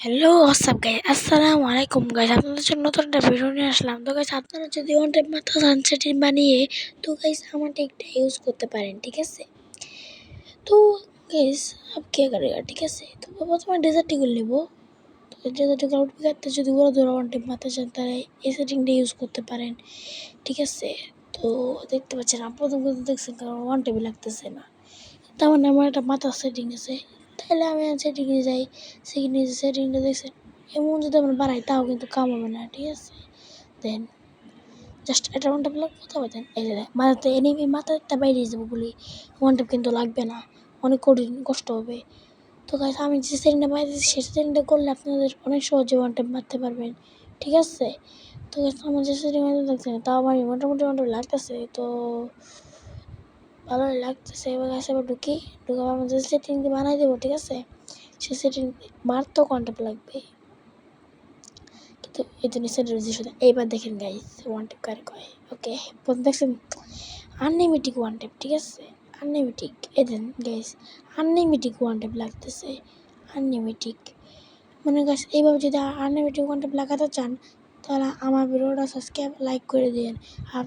Hello WhatsApp guys, আসসালামু আলাইকুম guys. আপনাদের জন্য নতুন একটা ভিডিও নিয়ে আসলাম। তো গাইস, আপনারা যদি ওয়ান টাইম মাথা সানসেটিং বানিয়ে তো গাইস আমার টেকটা ইউজ করতে পারেন, ঠিক আছে। তো গাইস আপ কে করেगा, ঠিক আছে। তো প্রথমে ডেজার্ট টিগুলো নেবো। তো ডেজার্ট আউট করতে যদি বড় ধরো ওয়ান টাইম মাথা চান তাহলে এই সেটিংটা ইউজ করতে পারেন, ঠিক আছে। তো দেখতে পাচ্ছেন প্রথম কথা দেখছেন, কারণ ওয়ান টাইমই লাগতেছে না। তার মানে আমার একটা মাথার সেটিং আছে, তাহলে আমি সেটিংয়ে যাই। সেটিংটা দেখছেন, এমন যদি আমরা বাড়াই তাও কিন্তু কাম হবে না, ঠিক আছে। দেন জাস্ট এটা ওয়ান টাইপ কথা বলতেন, এই যে মাথাতে এনিমি মাথাটা বাইরে যাবো বলি ওয়ান টাইপ কিন্তু লাগবে না, অনেক কঠিন কষ্ট হবে। তো গাইস, আমি যে সেটিংটা বাড়াইতেছি সেই সেটিংটা করলে আপনাদের অনেক সহজে ওয়ান টাইপ মারতে পারবেন, ঠিক আছে। তো গাইস, আমার যে সেটিং দেখছেন তাও আমার মোটামুটি ওয়ান টাইপ লাগতেছে, তো ভালোই লাগতেছে। এবার গাছ এবার ঢুকে আমাদের সেটিং দিয়ে বানাই দেবো, ঠিক আছে। সে সেটিং মারতেও কন্টেন্ট লাগবে, কিন্তু এই জন্য সেটিং এইবার দেখেন গাইস ওয়ান টেপ কারে কয়। ওকে, প্রথম দেখছেন আনলিমিটেড ওয়ান টেপ, ঠিক আছে। আনলিমিটেড এই দেন গাইস, আনলিমিটেড ওয়ান টেপ লাগতেছে। আনলিমিটেড মানে গাছ এইভাবে যদি আনলিমিটেড ওয়ান টেপ লাগাতে চান তাহলে আমার ভিডিওটা সাবস্ক্রাইব লাইক করে দিন। আর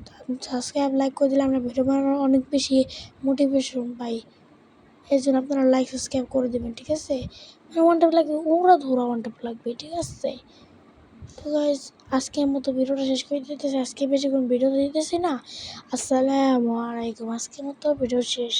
সাবস্ক্রাইব লাইক করে দিলে আমরা ভিডিও বানানোর অনেক বেশি মোটিভেশন পাই। এর জন্য আপনারা লাইক সাবস্ক্রাইব করে দেবেন, ঠিক আছে। মানে ওয়ান টাইপ লাগবে, ওরা ধরা ওয়ান টাইপ লাগবে, ঠিক আছে। তো গাইজ আজকের মতো ভিডিওটা শেষ করে দিতেছি। আজকে বেশি কোনো ভিডিও দিতেছি না। আসসালামু আলাইকুম। আজকের মতো ভিডিও শেষ।